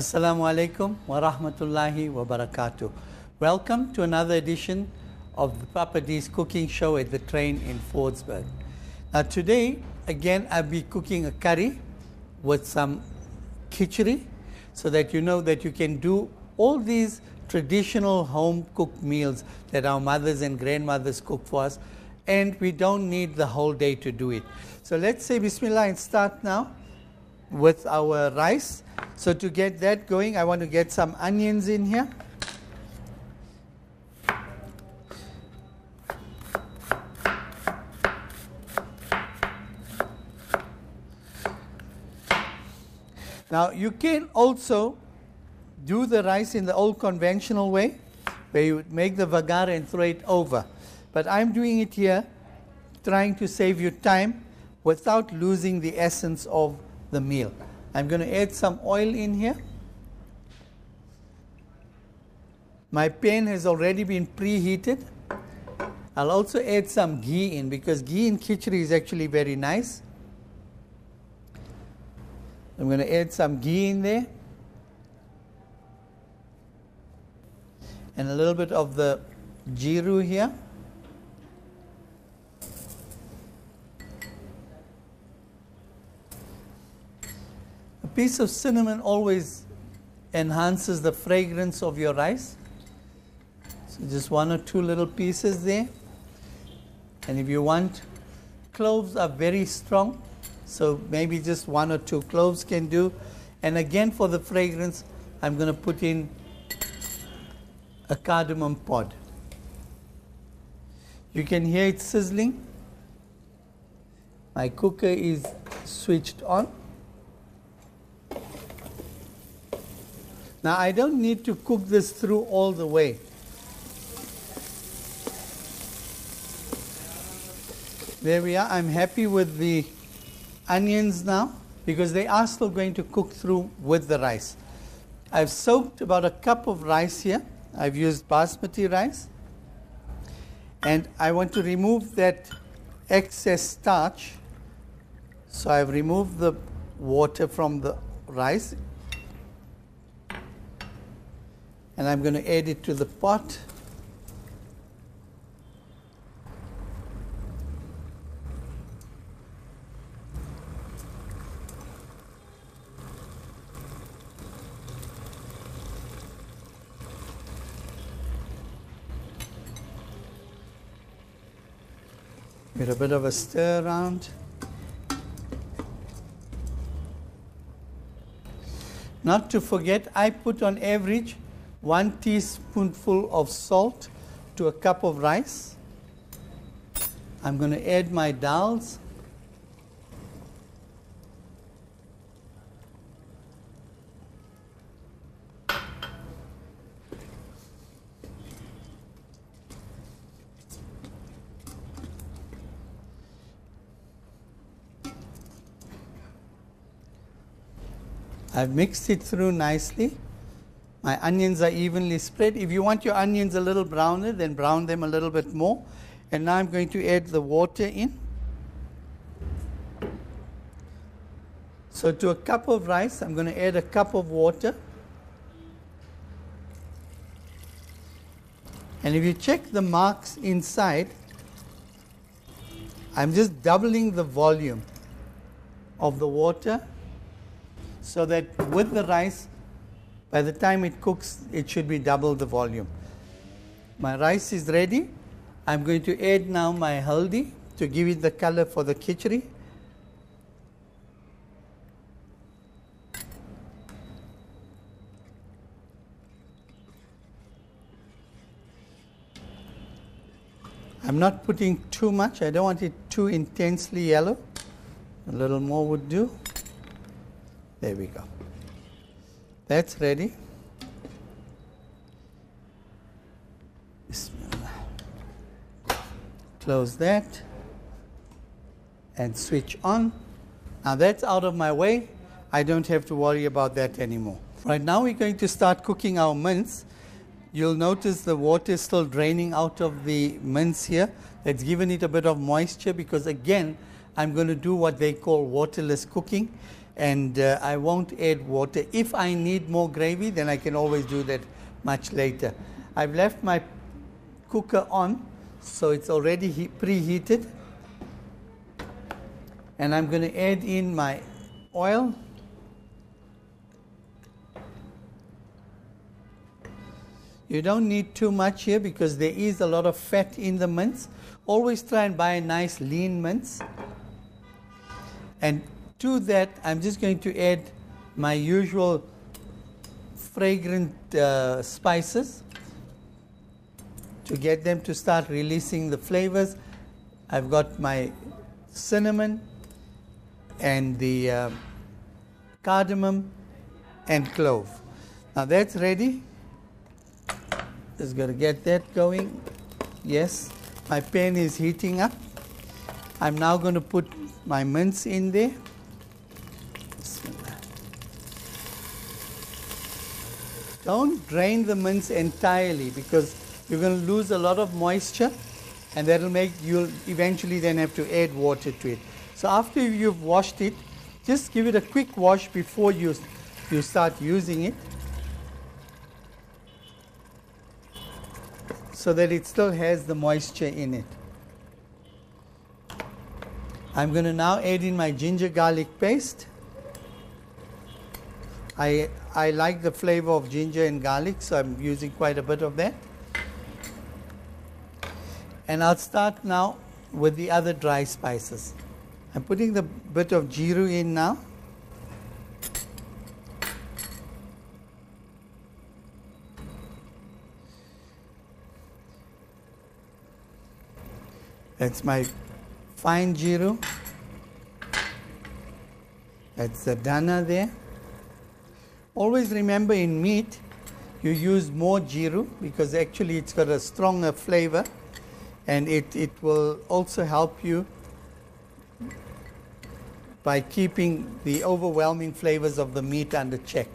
Assalamu alaikum wa rahmatullahi wa barakatuh. Welcome to another edition of the Papa D's cooking show at the train in Fordsburg. Now today, again, I'll be cooking a curry with some kitchri so that you know that you can do all these traditional home-cooked meals that our mothers and grandmothers cook for us, and we don't need the whole day to do it. So let's say Bismillah and start now with our rice. So to get that going, I want to get some onions in here. Now you can also do the rice in the old conventional way, where you would make the vagar and throw it over. But I'm doing it here, trying to save you time without losing the essence of the meal. I'm going to add some oil in here. My pan has already been preheated. I'll also add some ghee in, because ghee in kitchri is actually very nice. I'm going to add some ghee in there. And a little bit of the jiru here. A piece of cinnamon always enhances the fragrance of your rice. So just one or two little pieces there. And if you want, cloves are very strong, so maybe just one or two cloves can do. And again, for the fragrance, I'm going to put in a cardamom pod. You can hear it sizzling. My cooker is switched on. Now I don't need to cook this through all the way. There we are. I'm happy with the onions now, because they are still going to cook through with the rice. I've soaked about a cup of rice here. I've used basmati rice. And I want to remove that excess starch. So I've removed the water from the rice. And I'm going to add it to the pot. Give it a bit of a stir around. Not to forget, I put on average 1 teaspoonful of salt to a cup of rice. I'm going to add my dals. I've mixed it through nicely. My onions are evenly spread. If you want your onions a little browner, then brown them a little bit more. And now I'm going to add the water in. So to a cup of rice, I'm going to add a cup of water. And if you check the marks inside, I'm just doubling the volume of the water, so that with the rice, by the time it cooks, it should be double the volume. My rice is ready. I'm going to add now my haldi to give it the color for the kitchri. I'm not putting too much. I don't want it too intensely yellow. A little more would do. There we go. That's ready. Bismillah. Close that and switch on. Now that's out of my way. I don't have to worry about that anymore. Right now we're going to start cooking our mince. You'll notice the water is still draining out of the mince here. That's given it a bit of moisture, because again, I'm going to do what they call waterless cooking. and I won't add water. If I need more gravy, then I can always do that much later. I've left my cooker on, so it's already preheated, and I'm going to add in my oil. You don't need too much here because there is a lot of fat in the mince. Always try and buy a nice lean mince. And to that, I'm just going to add my usual fragrant spices to get them to start releasing the flavors. I've got my cinnamon and the cardamom and clove. Now that's ready. Just got to get that going. Yes, my pan is heating up. I'm now going to put my mince in there. Don't drain the mince entirely because you're going to lose a lot of moisture, and that'll make you'll eventually then have to add water to it. So after you've washed it, just give it a quick wash before you start using it, so that it still has the moisture in it. I'm going to now add in my ginger garlic paste. I like the flavor of ginger and garlic, so I'm using quite a bit of that. And I'll start now with the other dry spices. I'm putting the bit of jeeru in now. That's my fine jeeru. That's the dana there. Always remember, in meat, you use more jeeru because actually it's got a stronger flavor, and it will also help you by keeping the overwhelming flavors of the meat under check.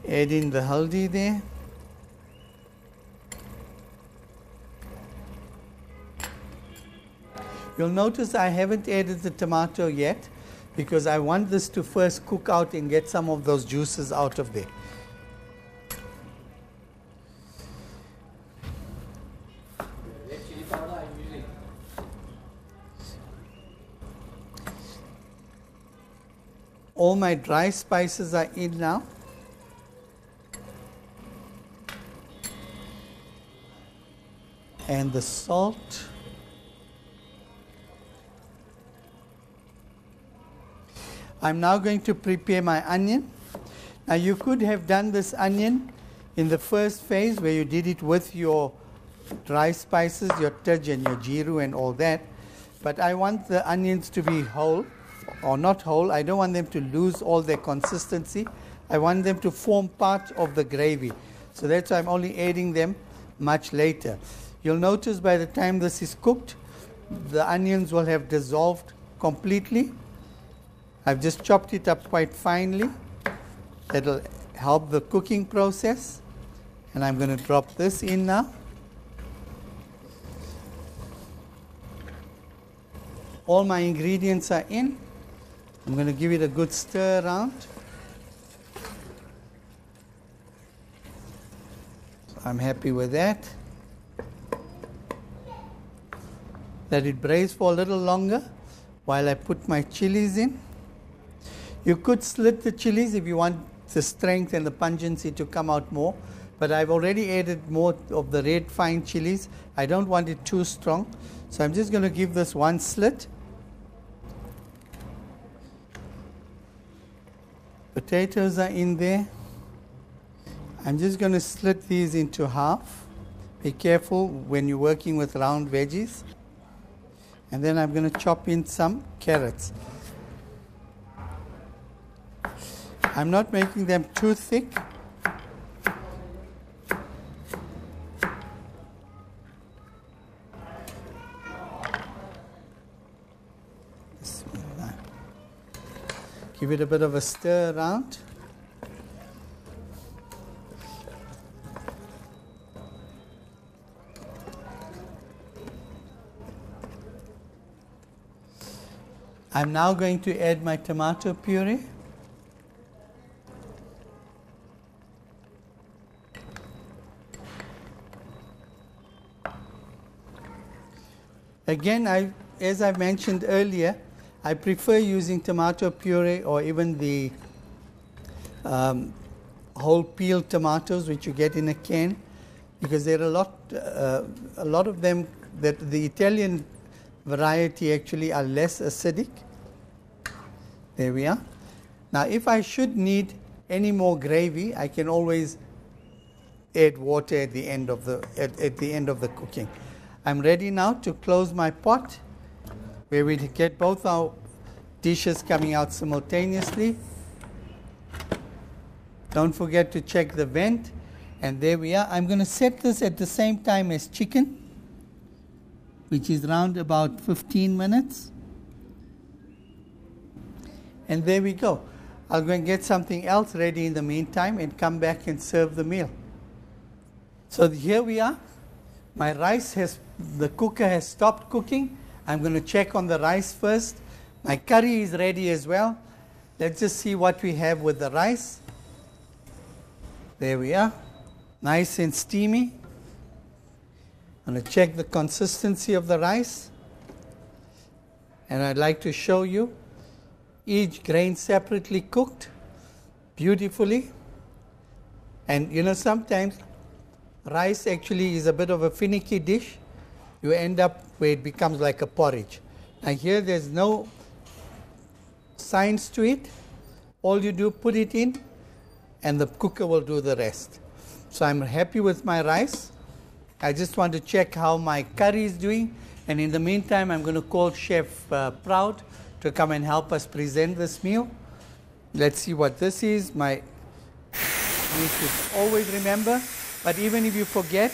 Add in the haldi there. You'll notice I haven't added the tomato yet because I want this to first cook out and get some of those juices out of there. All my dry spices are in now. And the salt. I'm now going to prepare my onion. Now you could have done this onion in the first phase where you did it with your dry spices, your tej and your jeeru and all that. But I want the onions to be whole, or not whole. I don't want them to lose all their consistency. I want them to form part of the gravy. So that's why I'm only adding them much later. You'll notice by the time this is cooked, the onions will have dissolved completely. I've just chopped it up quite finely. That'll help the cooking process. And I'm going to drop this in now. All my ingredients are in. I'm going to give it a good stir around. I'm happy with that. Let it braise for a little longer while I put my chilies in. You could slit the chilies if you want the strength and the pungency to come out more, but I've already added more of the red fine chilies. I don't want it too strong, so I'm just going to give this one slit. Potatoes are in there. I'm just going to slit these into half. Be careful when you're working with round veggies. And then I'm going to chop in some carrots. I'm not making them too thick. Give it a bit of a stir around. I'm now going to add my tomato puree. Again, as I mentioned earlier, I prefer using tomato puree or even the whole peeled tomatoes which you get in a can, because there are a lot of them that the Italian variety actually are less acidic. There we are. Now if I should need any more gravy, I can always add water at the end of the cooking. I'm ready now to close my pot, where we get both our dishes coming out simultaneously. Don't forget to check the vent, and there we are. I'm going to set this at the same time as chicken, which is around about 15 minutes. And there we go. I'll go and get something else ready in the meantime and come back and serve the meal. So here we are. My rice the cooker has stopped cooking. I'm going to check on the rice first. My curry is ready as well. Let's just see what we have with the rice. There we are. Nice and steamy. I'm going to check the consistency of the rice. And I'd like to show you each grain separately cooked beautifully. And you know, sometimes rice actually is a bit of a finicky dish. You end up where it becomes like a porridge. Now here there's no science to it. All you do, put it in, and the cooker will do the rest. So I'm happy with my rice. I just want to check how my curry is doing. And in the meantime, I'm going to call Chef Proud to come and help us present this meal. Let's see what this is. You should always remember. But even if you forget,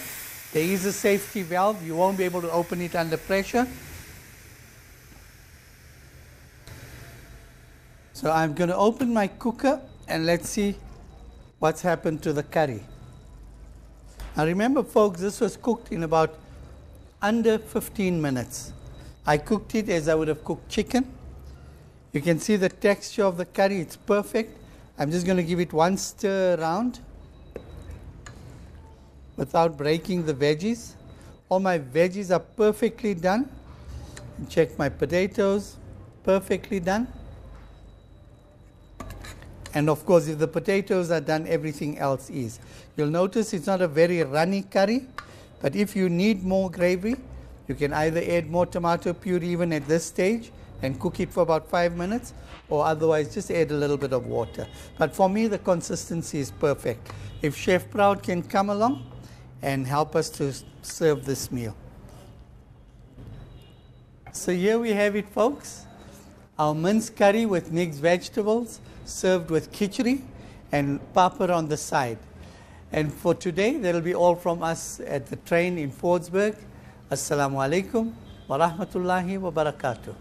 there is a safety valve. You won't be able to open it under pressure. So I'm going to open my cooker and let's see what's happened to the curry. Now remember folks, this was cooked in about under 15 minutes. I cooked it as I would have cooked chicken. You can see the texture of the curry, it's perfect. I'm just going to give it one stir around without breaking the veggies. All my veggies are perfectly done. Check my potatoes, perfectly done. And of course, if the potatoes are done, everything else is. You'll notice it's not a very runny curry, but if you need more gravy, you can either add more tomato puree even at this stage and cook it for about 5 minutes, or otherwise just add a little bit of water. But for me, the consistency is perfect. If Chef Proud can come along and help us to serve this meal. So here we have it, folks. Our mince curry with mixed vegetables, served with kitchri and papad on the side. And for today, that'll be all from us at the train in Fordsburg. Assalamu alaikum wa rahmatullahi wa barakatuh.